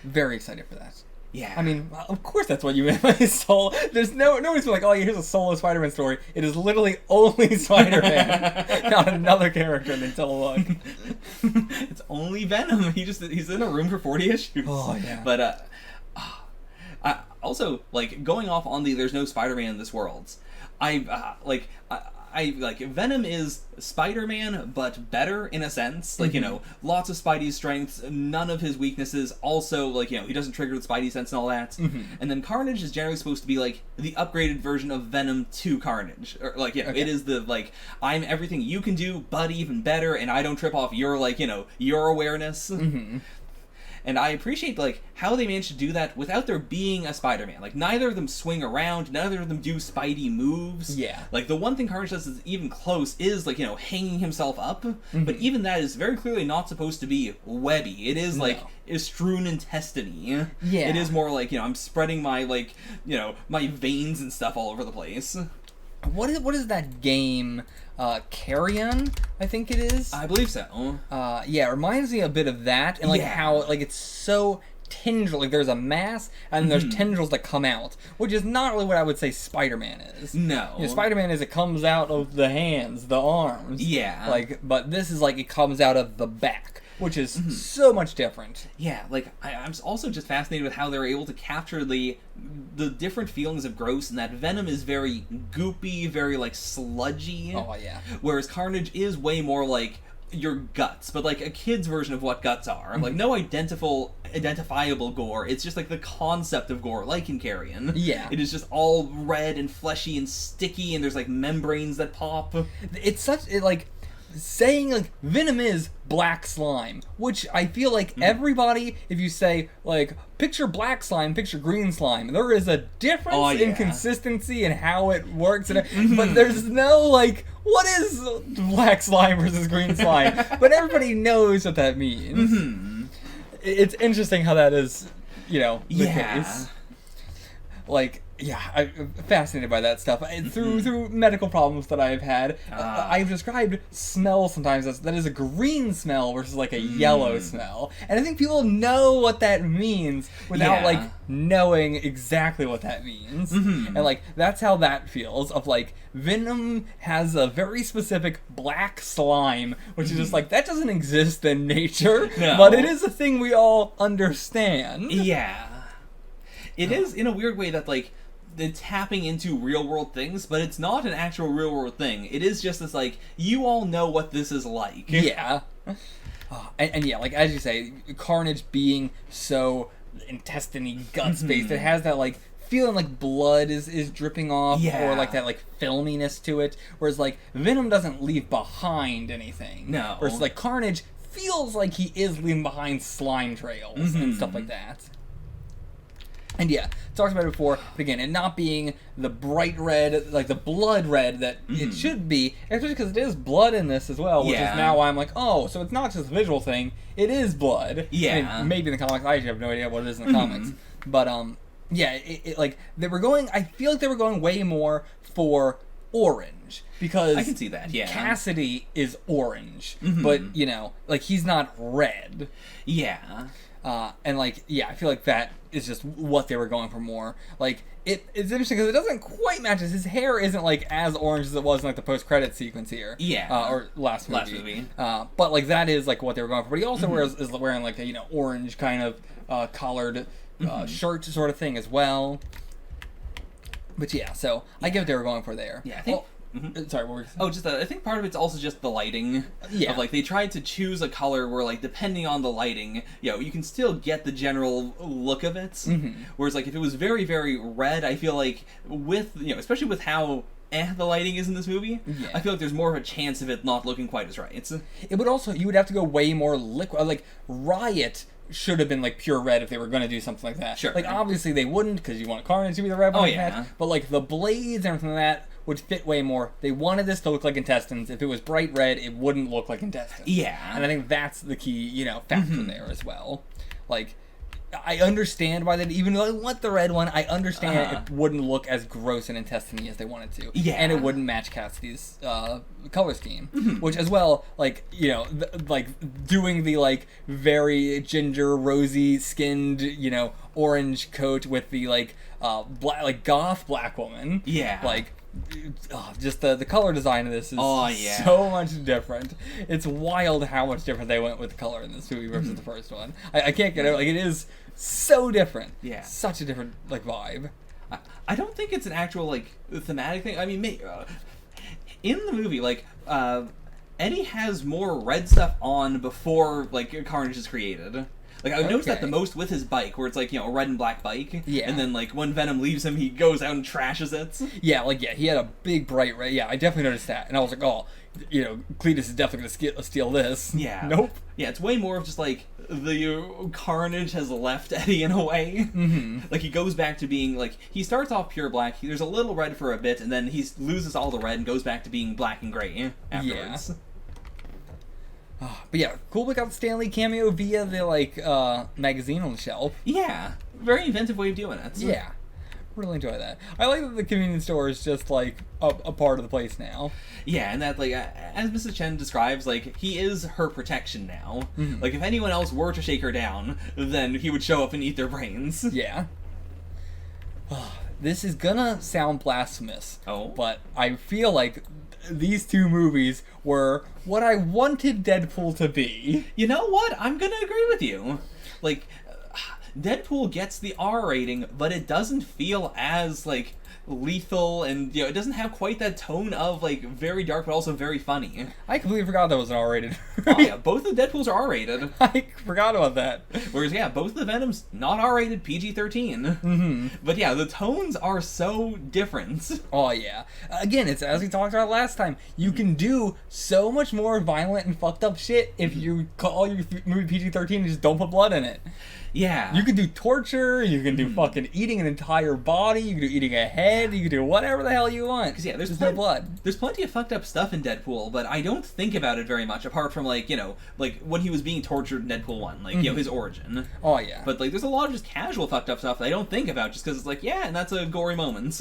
Very excited for that. Yeah. I mean, of course that's what you meant by solo. There's nobody's like, oh, here's a solo Spider-Man story. It is literally only Spider-Man, not another character until look. It's only Venom. He's in a room for 40 issues. Oh, yeah. But, also, like, going off on the there's no Spider-Man in this world, I like Venom is Spider-Man, but better in a sense. Like, you know, lots of Spidey's strengths, none of his weaknesses. Also, like, you know, he doesn't trigger the Spidey sense and all that. And then Carnage is generally supposed to be, like, the upgraded version of Venom to Carnage. Or, like, yeah, it is the, like, I'm everything you can do, but even better, and I don't trip off your, like, you know, your awareness. And I appreciate, like, how they managed to do that without there being a Spider-Man. Like, neither of them swing around, neither of them do Spidey moves. Yeah. Like, the one thing Carnage does is even close is, like, you know, hanging himself up. But even that is very clearly not supposed to be webby. It is, like, is strewn intestine-y. Yeah. It is more like, you know, I'm spreading my, like, you know, my veins and stuff all over the place. What is that game? Carrion, I think it is. I believe so. Yeah, it reminds me a bit of that, and like how like it's so tendril. Like there's a mass, and there's tendrils that come out, which is not really what I would say Spider-Man is. No, you know, Spider-Man is it comes out of the hands, the arms. Yeah. Like, but this is like it comes out of the back, which is so much different. Yeah, like, I'm also just fascinated with how they're able to capture the different feelings of gross, and that Venom is very goopy, very, like, sludgy. Oh, yeah. Whereas Carnage is way more like your guts, but like a kid's version of what guts are. Like, no identifiable gore. It's just like the concept of gore, like in Carrion. Yeah. It is just all red and fleshy and sticky, and there's, like, membranes that pop. It's such, like... saying, like, Venom is black slime, which I feel like everybody, if you say, like, picture black slime, picture green slime, there is a difference in consistency and how it works, and but there's no, like, what is black slime versus green slime? But everybody knows what that means. It's interesting how that is, you know, the case. Like, Yeah, I'm fascinated by that stuff. And through medical problems that I've had, I've described smell sometimes as that is a green smell versus like a yellow smell. And I think people know what that means without like knowing exactly what that means. And like that's how that feels of like Venom has a very specific black slime, which is just like that doesn't exist in nature, but it is a thing we all understand. Yeah. It is in a weird way that like it's tapping into real world things, but it's not an actual real world thing. It is just this like you all know what this is like. Yeah. And yeah, like as you say, Carnage being so intestine-y, gut-based, it has that like feeling like blood is dripping off, or like that like filminess to it. Whereas like Venom doesn't leave behind anything. No. Whereas like Carnage feels like he is leaving behind slime trails and stuff like that. And yeah, talked about it before, but again, it not being the bright red, like the blood red that it should be, especially because it is blood in this as well, which is now why I'm like, oh, so it's not just a visual thing, it is blood. Yeah. I mean, maybe in the comics, I actually have no idea what it is in the comics. But, yeah, it like, they were going, I feel like they were going way more for orange, because I can see that, yeah. Cassidy is orange, but, you know, like, he's not red. Yeah. And like, yeah, I feel like that is just what they were going for more. Like, it's interesting because it doesn't quite match. His hair isn't like as orange as it was in like the post-credit sequence here. Yeah. Or last movie. But like that is like what they were going for. But he also is wearing like a orange kind of collared shirt sort of thing as well. But yeah, so I get what they were going for there. Yeah, I think. Sorry, what were you saying? Oh, just I think part of it's also just the lighting. Yeah. Of like they tried to choose a color where like depending on the lighting, you can still get the general look of it. Whereas like if it was very very red, I feel like with especially with how the lighting is in this movie, I feel like there's more of a chance of it not looking quite as right. It would also you would have to go way more liquid. Like Riot should have been like pure red if they were going to do something like that. Sure. Like obviously they wouldn't because you want Carnage to be the red one. But like the blades and everything like that would fit way more. They wanted this to look like intestines. If it was bright red, it wouldn't look like intestines. Yeah. And I think that's the key, factor there as well. Like, I understand why they, even though I want the red one, I understand it wouldn't look as gross and intestine-y as they wanted to. Yeah. And it wouldn't match Cassidy's color scheme. Which as well, like, like doing the like very ginger, rosy skinned, orange coat with the like black, like goth black woman. Yeah. Like, just the color design of this is so much different. It's wild how much different they went with the color in this movie versus the first one. I can't get it. Like, it is so different. Yeah. Such a different, like, vibe. I don't think it's an actual, like, thematic thing. I mean, in the movie, like, Eddie has more red stuff on before, like, Carnage is created. Like, I've noticed that the most with his bike, where it's like, a red and black bike. Yeah. And then, like, when Venom leaves him, he goes out and trashes it. Yeah, he had a big bright red. Yeah, I definitely noticed that. And I was like, oh, Cletus is definitely going to steal this. Yeah. Nope. Yeah, it's way more of just, like, the Carnage has left Eddie in a way. Like, he goes back to being, like, he starts off pure black, there's a little red for a bit, and then he loses all the red and goes back to being black and gray afterwards. Yeah. But yeah, cool we got the Stan Lee cameo via the, like, magazine on the shelf. Yeah. Very inventive way of doing it. Yeah. Really enjoy that. I like that the convenience store is just, like, a part of the place now. Yeah, and that, like, as Mrs. Chen describes, like, he is her protection now. Like, if anyone else were to shake her down, then he would show up and eat their brains. Yeah. This is gonna sound blasphemous. Oh? But I feel like these two movies were what I wanted Deadpool to be. You know what? I'm gonna agree with you. Like, Deadpool gets the R rating, but it doesn't feel as, like, lethal, and it doesn't have quite that tone of like very dark but also very funny. I completely forgot that was an R-rated. Oh yeah, both the Deadpools are R-rated. I forgot about that. Whereas both the Venoms not R-rated, PG-13. But yeah, the tones are so different. Oh yeah. Again, it's as we talked about last time. You can do so much more violent and fucked up shit if you call your movie PG-13 and just don't put blood in it. Yeah. You can do torture, you can do fucking eating an entire body, you can do eating a head, you can do whatever the hell you want. Because, yeah, there's no blood. There's plenty of fucked up stuff in Deadpool, but I don't think about it very much, apart from, like, you know, like, when he was being tortured in Deadpool 1, like, you know, his origin. Oh, yeah. But, like, there's a lot of just casual fucked up stuff that I don't think about, just because it's like, yeah, and that's a gory moment.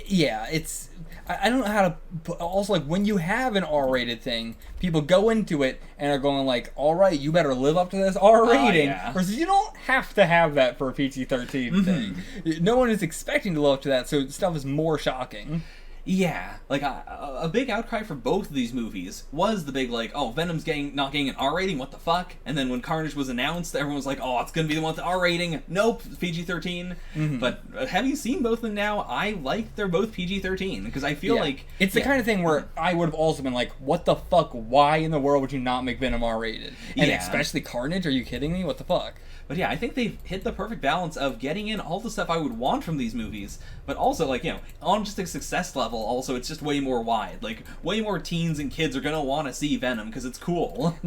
Yeah, it's... I don't know how to... Also, like, when you have an R-rated thing, people go into it and are going like, alright, you better live up to this R rating. Yeah. Versus you don't have to have that for a PG-13 thing. No one is expecting to live up to that, so stuff is more shocking. Yeah, like a big outcry for both of these movies was the big like, oh, Venom's not getting an R rating, what the fuck? And then when Carnage was announced, everyone was like, oh, it's gonna be the one with the R rating. Nope, PG-13. But having seen both of them now, I like they're both PG-13 because I feel like it's the kind of thing where I would have also been like, what the fuck? Why in the world would you not make Venom R rated? And especially Carnage? Are you kidding me? What the fuck? But yeah, I think they've hit the perfect balance of getting in all the stuff I would want from these movies, but also, like, you know, on just a success level, also, it's just way more wide. Like, way more teens and kids are gonna want to see Venom, because it's cool.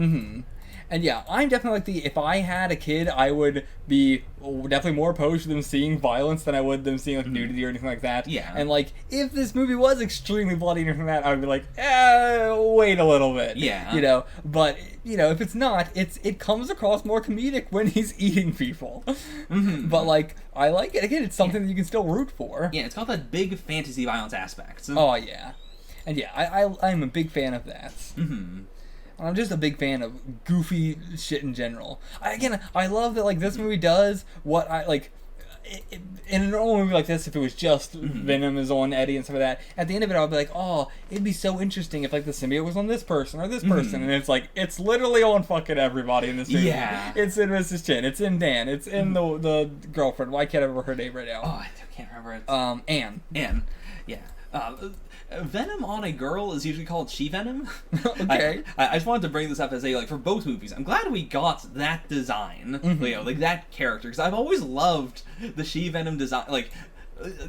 And yeah, I'm definitely like if I had a kid, I would be definitely more opposed to them seeing violence than I would them seeing, like, nudity or anything like that. Yeah. And, like, if this movie was extremely bloody and anything like that, I would be like, wait a little bit. Yeah. You know? But, you know, if it's not, it comes across more comedic when he's eating people. But, like, I like it. Again, it's something that you can still root for. Yeah, it's got that big fantasy violence aspect. Oh, yeah. And yeah, I'm a big fan of that. I'm just a big fan of goofy shit in general. I love that, like, this movie does what I, like, in a normal movie like this, if it was just Venom is on Eddie and stuff like that, at the end of it I would be like, oh, it'd be so interesting if, like, the symbiote was on this person or this person, and it's like, it's literally on fucking everybody in this movie. Yeah. It's in Mrs. Chin, it's in Dan, it's in the girlfriend, why can't I remember her name right now? Oh, I can't remember it. Anne. Anne, yeah. Venom on a girl is usually called She-Venom. Okay. I just wanted to bring this up as a, like, for both movies, I'm glad we got that design, you know, like, that character, because I've always loved the She-Venom design, like,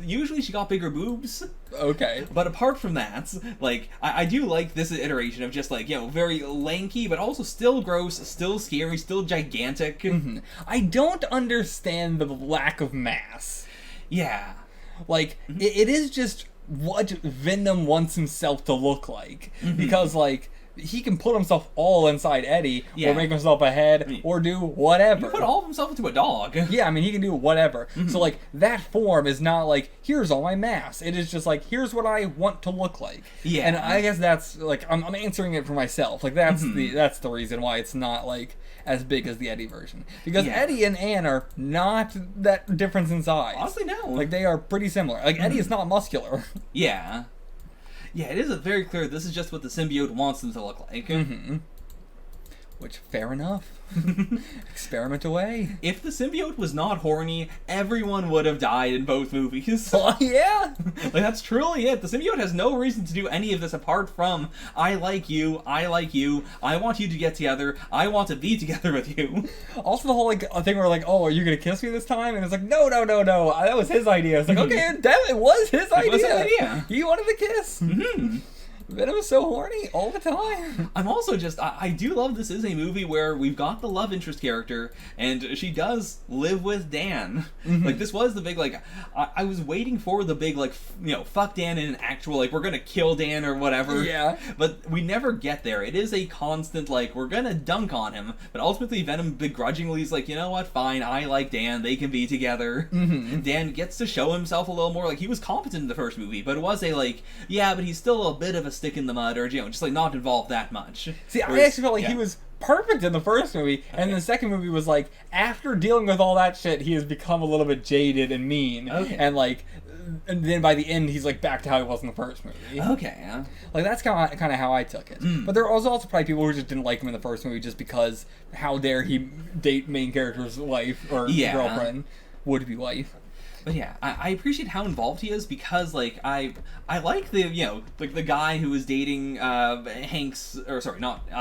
usually she got bigger boobs. Okay. But apart from that, like, I do like this iteration of just, like, you know, very lanky, but also still gross, still scary, still gigantic. I don't understand the lack of mass. Yeah. Like, it is just what Venom wants himself to look like. Because, like, he can put himself all inside Eddie, or make himself a head, or do whatever. He can put all of himself into a dog. Yeah, I mean, he can do whatever. So, like, that form is not like, here's all my mass. It is just like, here's what I want to look like. Yeah. And I guess that's, like, I'm answering it for myself. Like, that's the reason why it's not, like, as big as the Eddie version. Because Eddie and Anne are not that difference in size. Honestly, no. Like, they are pretty similar. Like, Eddie is not muscular. Yeah. Yeah, it is very clear this is just what the symbiote wants them to look like. Which, fair enough. Experiment away. If the symbiote was not horny, everyone would have died in both movies. Oh, yeah. Like, that's truly it. The symbiote has no reason to do any of this apart from, I like you, I want you to get together, I want to be together with you. Also the whole, like, thing where, like, oh, are you gonna kiss me this time? And it's like, no, that was his idea. It's like, okay, damn, it was his idea. It was his idea. He wanted to kiss. Venom is so horny all the time. I'm also just, I do love this is a movie where we've got the love interest character, and she does live with Dan. Like, this was the big, like, I was waiting for the big, like, you know, fuck Dan in an actual, like, we're gonna kill Dan or whatever. Yeah. But we never get there. It is a constant, like, we're gonna dunk on him, but ultimately Venom begrudgingly is like, you know what, fine, I like Dan, they can be together. Dan gets to show himself a little more, like, he was competent in the first movie, but it was a, like, yeah, but he's still a bit of a stick in the mud, or, you know, just, like, not involved that much. See, I actually felt like he was perfect in the first movie, and the second movie was like, after dealing with all that shit, he has become a little bit jaded and mean, and, like, and then by the end, he's, like, back to how he was in the first movie. Like, that's kind of how I took it. But there was also probably people who just didn't like him in the first movie just because how dare he date main character's wife, or girlfriend, would-be wife. But yeah, I appreciate how involved he is because, like, I like the, you know, the guy who was dating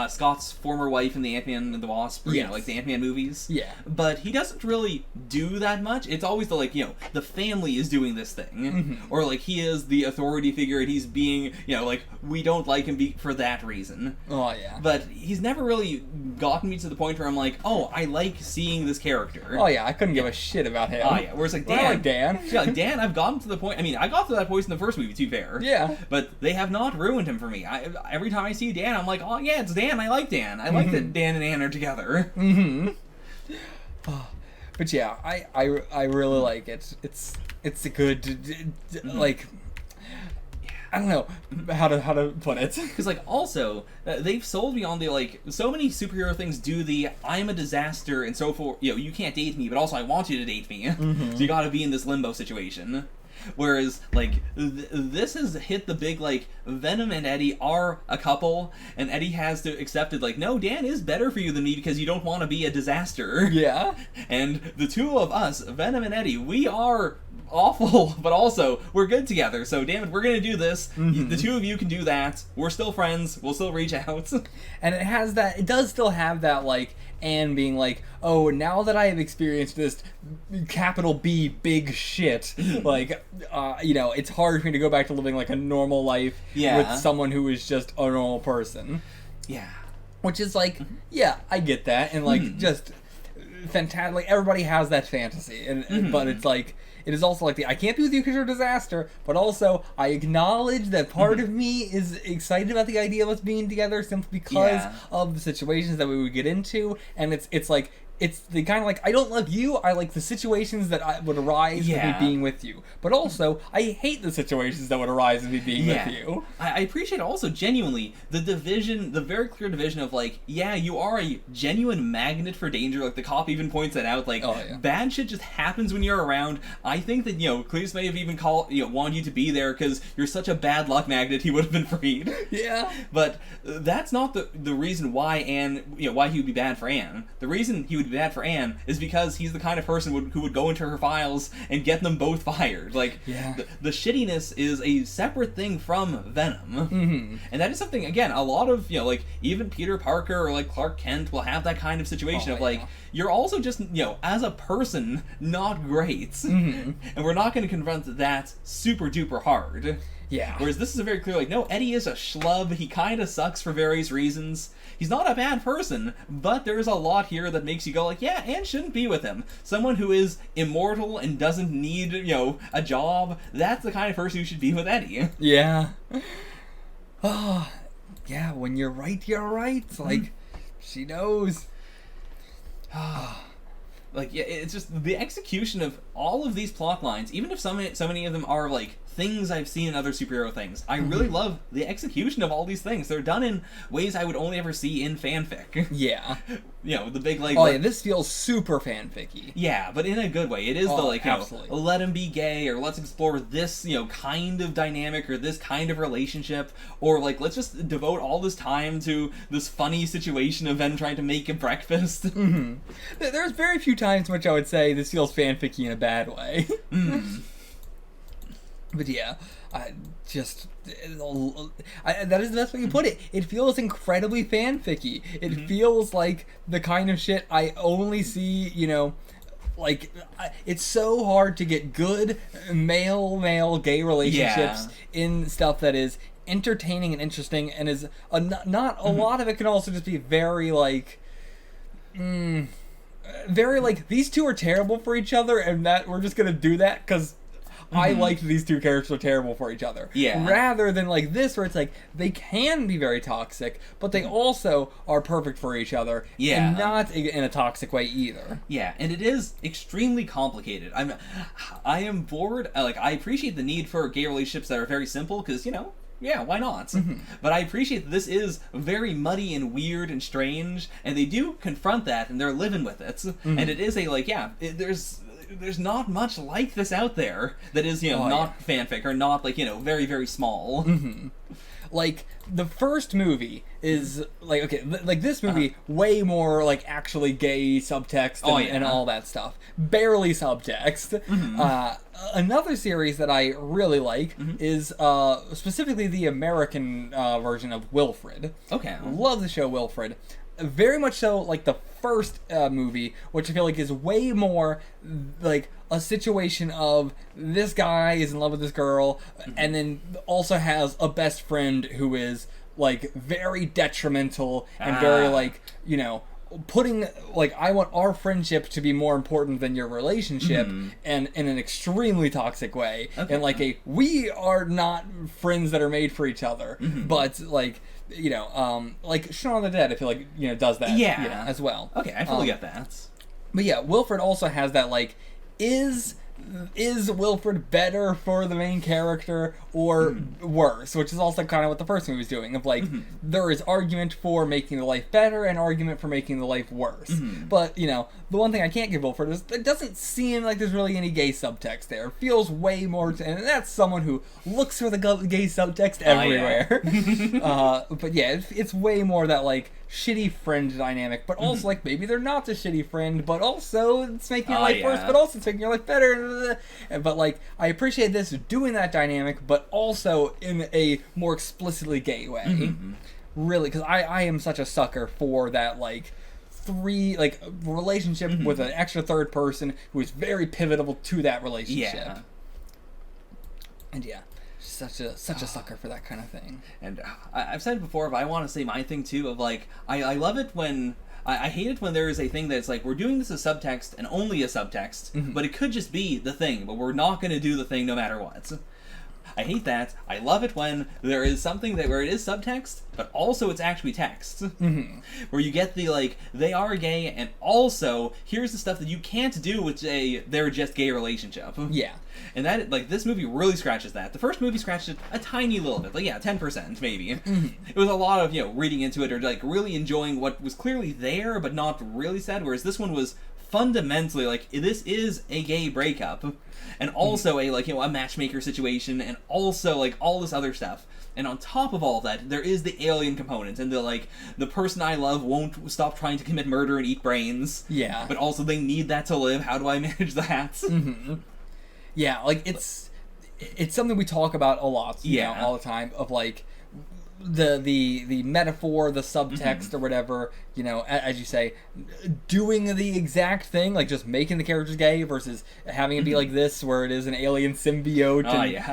Scott's former wife in the Ant-Man and the Wasp, or, you know, like the Ant-Man movies. Yeah. But he doesn't really do that much. It's always the, like, you know, the family is doing this thing. Or, like, he is the authority figure and he's being, you know, like, we don't like him for that reason. Oh, yeah. But he's never really gotten me to the point where I'm like, oh, I like seeing this character. Oh, yeah, I couldn't give a shit about him. Oh, yeah. Whereas, like, Dan... I like Dan. Yeah, like, Dan, I've gotten to the point... I mean, I got to that point in the first movie, to be fair. Yeah. But they have not ruined him for me. Every time I see Dan, I'm like, oh, yeah, it's Dan. I like Dan. I like that Dan and Ann are together. But yeah, I really like it. It's a good, like... I don't know how to put it. Because, like, also, they've sold me on the, like, so many superhero things do the, I'm a disaster and so forth, you know, you can't date me, but also I want you to date me. So you gotta be in this limbo situation. Whereas, like, this has hit the big, like, Venom and Eddie are a couple, and Eddie has to accept it, like, no, Dan is better for you than me because you don't want to be a disaster. Yeah. And the two of us, Venom and Eddie, we are awful, but also, we're good together, so damn it, we're gonna do this. The two of you can do that. We're still friends. We'll still reach out. And it does still have that, like, Anne being like, oh, now that I have experienced this capital B big shit, like, you know, it's hard for me to go back to living, like, a normal life with someone who is just a normal person. Yeah. Which is, like, yeah, I get that, and, like, just fantastic. Like, everybody has that fantasy, and but it's, like, it is also like I can't be with you because you're a disaster, but also I acknowledge that part of me is excited about the idea of us being together simply because of the situations that we would get into, and it's like, it's the kind of like, I don't love you, I like the situations that would arise with me being with you. But also, I hate the situations that would arise with me being with you. I appreciate also, genuinely, the division, the very clear division of, like, yeah, you are a genuine magnet for danger. Like, the cop even points that out. Like, bad shit just happens when you're around. I think that, you know, Cletus may have even wanted you to be there because you're such a bad luck magnet, he would have been freed. Yeah. But that's not the reason why why he would be bad for Anne. The reason he would be bad for Anne is because he's the kind of person who would go into her files and get them both fired. Like, the shittiness is a separate thing from Venom. And that is something, again, a lot of, like, even Peter Parker or, like, Clark Kent will have that kind of situation of, like, you're also just, as a person, not great. And we're not going to confront that super duper hard. Yeah. Whereas this is a very clear, like, no, Eddie is a schlub. He kind of sucks for various reasons. He's not a bad person, but there's a lot here that makes you go, like, yeah, Anne shouldn't be with him. Someone who is immortal and doesn't need, a job, that's the kind of person who should be with Eddie. Yeah. Oh, yeah, when you're right, you're right. Like, she knows. Like, yeah, it's just the execution of all of these plot lines, even if so many of them are, like, things I've seen in other superhero things. I really love the execution of all these things. They're done in ways I would only ever see in fanfic. Yeah. The big, like... Oh, yeah, this feels super fanficky. Yeah, but in a good way. It is absolutely. Let him be gay, or let's explore this, kind of dynamic, or this kind of relationship, or, like, let's just devote all this time to this funny situation of them trying to make a breakfast. There's very few times in which I would say this feels fanficky in a bad way. But yeah, that is the best way you put it. It feels incredibly fanficky. It feels like the kind of shit I only see, like, it's so hard to get good male gay relationships in stuff that is entertaining and interesting, and is not a lot of it can also just be very, like, very, like, these two are terrible for each other, and that we're just gonna do that because I liked these two characters were terrible for each other. Yeah. Rather than, like, this, where it's like, they can be very toxic, but they also are perfect for each other. Yeah. And not in a toxic way either. Yeah, and it is extremely complicated. I am bored. Like, I appreciate the need for gay relationships that are very simple, because, yeah, why not? But I appreciate that this is very muddy and weird and strange, and they do confront that, and they're living with it. And it is a, like, there's not much like this out there that is, not fanfic or not, like, very, very small. like the first movie is like okay, like this movie way more like actually gay subtext and all that stuff. Barely subtext. Another series that I really like is specifically the American version of Wilfred. Okay. Love the show Wilfred. Very much so like the first movie, which I feel like is way more like a situation of this guy is in love with this girl and then also has a best friend who is like very detrimental and very like, you know, putting like I want our friendship to be more important than your relationship and in an extremely toxic way and like a we are not friends that are made for each other but like you know like Shaun of the Dead I feel like you know does that you know, as well. Okay, I fully get that. But yeah, Wilfred also has that like is Wilfred better for the main character or worse, which is also kind of what the first movie was doing of like there is argument for making the life better and argument for making the life worse. But you know the one thing I can't give Wilfred is it doesn't seem like there's really any gay subtext there. It feels way more and that's someone who looks for the gay subtext everywhere. But yeah, it's way more that like shitty friend dynamic, but also like maybe they're not a shitty friend, but also it's making your life worse, but also it's making your life better. But like I appreciate this doing that dynamic, but also in a more explicitly gay way. Really, because I am such a sucker for that like relationship with an extra third person who is very pivotal to that relationship. And yeah. Such a sucker for that kind of thing. And I've said it before, but I want to say my thing too of like I love it when I hate it when there is a thing that's like we're doing this as subtext and only a subtext, but it could just be the thing, but we're not going to do the thing no matter what. I hate that. I love it when there is something where it is subtext, but also it's actually text. Where you get the, like, they are gay, and also, here's the stuff that you can't do with they're just gay relationship. Yeah. And that, like, this movie really scratches that. The first movie scratched it a tiny little bit. Like, yeah, 10%, maybe. It was a lot of, you know, reading into it or, like, really enjoying what was clearly there, but not really said, whereas this one was fundamentally, like, this is a gay breakup. And also a, like, you know, a matchmaker situation, and also, like, all this other stuff. And on top of all that, there is the alien component, and the, like, the person I love won't stop trying to commit murder and eat brains. Yeah. But also they need that to live. How do I manage that? Yeah, like, it's something we talk about a lot, you know, all the time, of, like, the metaphor, the subtext or whatever, you know, as you say, doing the exact thing, like just making the characters gay versus having it be like this where it is an alien symbiote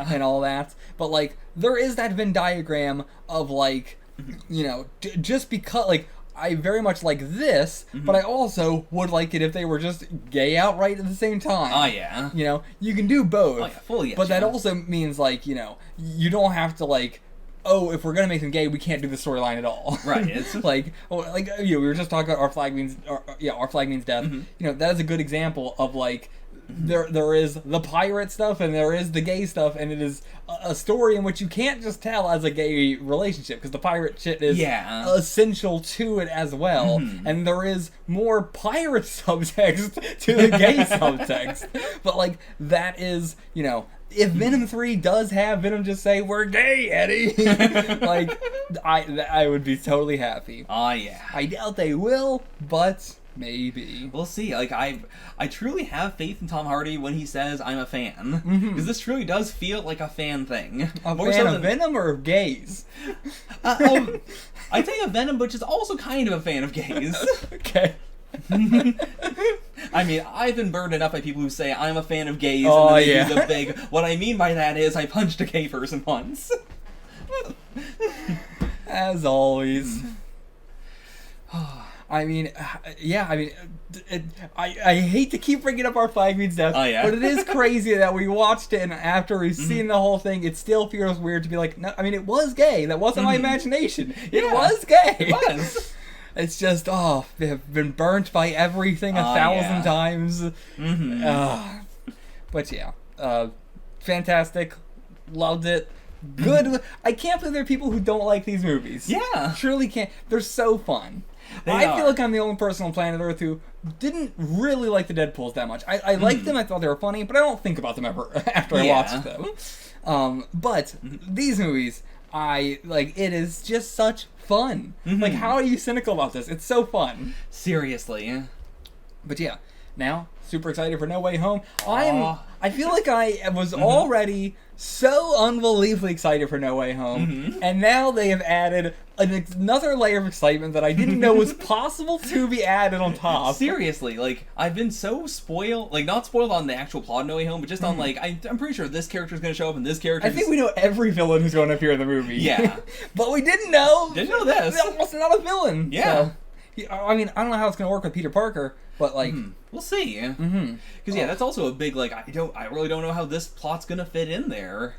and all that. But like there is that Venn diagram of like, you know, just because like I very much like this, but I also would like it if they were just gay outright at the same time. You know, you can do both. Fully. But that also means like, you know, you don't have to like oh, if we're gonna make them gay, we can't do the storyline at all. Right. It's like you know, we were just talking about our flag means death. You know, that is a good example of like there is the pirate stuff and there is the gay stuff, and it is a story in which you can't just tell as a gay relationship because the pirate shit is essential to it as well, and there is more pirate subtext to the gay subtext. But like that is, you know, if Venom 3 does have Venom just say, we're gay, Eddie, like, I would be totally happy. I doubt they will, but maybe. We'll see. Like, I truly have faith in Tom Hardy when he says, I'm a fan. Because this truly does feel like a fan thing. More fan of Venom or of gays? I'd say a Venom, but just also kind of a fan of gays. Okay. I mean, I've been burned enough by people who say I'm a fan of gays and then they use a big. What I mean by that is I punched a gay person once. As always. I mean, I hate to keep bringing up our flag means death, but it is crazy that we watched it and after we've seen the whole thing, it still feels weird to be like, no, I mean, it was gay. That wasn't my imagination. It was gay. It was. It's just, they've been burnt by everything 1,000 times. But yeah, fantastic. Loved it. Good. I can't believe there are people who don't like these movies. Yeah. Truly can't. They're so fun. I feel like I'm the only person on planet Earth who didn't really like the Deadpools that much. I liked them, I thought they were funny, but I don't think about them ever after I watched them. But these movies, it is just such fun. Like, how are you cynical about this? It's so fun. Seriously. But yeah, now super excited for No Way Home. I feel like I was already so unbelievably excited for No Way Home, and now they have added another layer of excitement that I didn't know was possible to be added on top. Seriously, like, I've been so spoiled, like, not spoiled on the actual plot of No Way Home, but just on, like, I'm pretty sure this character's gonna show up and this character. I think we know every villain who's going to appear in the movie. Yeah. But we didn't know. Didn't know this. That was not a villain. Yeah. So, I mean, I don't know how it's going to work with Peter Parker, but, like... We'll see. Because, yeah, that's also a big, like, I really don't know how this plot's gonna fit in there.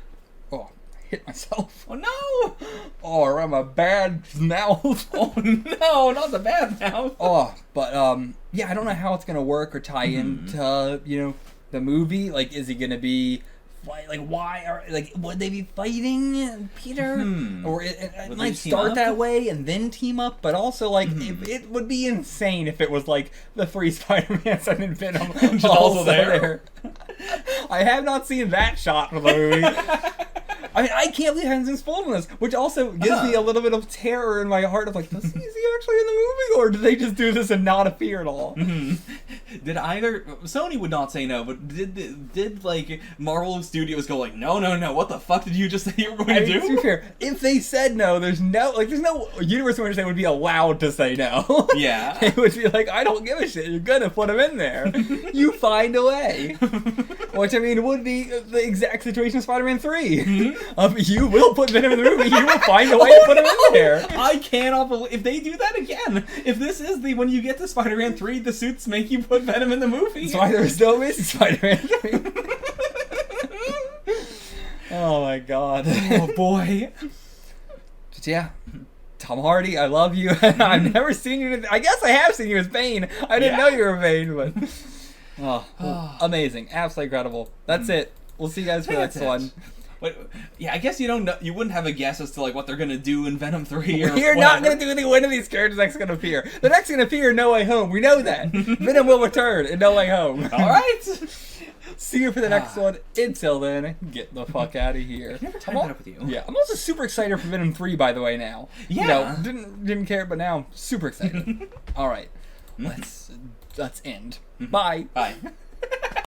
Oh, I hit myself. Oh, no! Oh, I'm a bad mouth. Oh, no, not the bad mouth. Oh, but, yeah, I don't know how it's gonna work or tie into, you know, the movie. Like, is he gonna be... Like, why are, like, would they be fighting Peter? Or it might start that way and then team up, but also, like, it would be insane if it was, like, the 3 Spider-Mans and then Venom just also there. I have not seen that shot for the movie. I mean, I can't believe I haven't seen spoiled on this, which also gives me a little bit of terror in my heart of, like, is he actually in the movie, or did they just do this and not appear at all? Did either... Sony would not say no, but did like, Marvel Studios go like, no, what the fuck did you just say you were going to do? To be fair, if they said no, there's no universe in which they would be allowed to say no. Yeah. It would be like, I don't give a shit, you're gonna put him in there. You find a way. Which, I mean, would be the exact situation of Spider-Man 3. You will put Venom in the movie, you will find a way to put him in there. I cannot believe... If they do that again, if this is the... When you get to Spider-Man 3, the suits make you put Venom in the movie. That's why there's no Amazing Spider-Man 3. Oh my god. Oh boy. But yeah, Tom Hardy, I love you. I've never seen you. I guess I have seen you as Bane. I didn't know you were Bane, but amazing, absolutely incredible. That's it. We'll see you guys for the next one. Wait, yeah, I guess you don't know. You wouldn't have a guess as to like what they're gonna do in Venom 3. Or We're not gonna do anything. When of these characters next gonna appear? The next gonna appear in No Way Home. We know that. Venom will return in No Way Home. All right. See you for the next one. Until then, get the fuck out of here. I never tied that up with you. Yeah, I'm also super excited for Venom 3, by the way, now. Yeah. You know, didn't care, but now, super excited. All right. Let's end. Bye. Bye.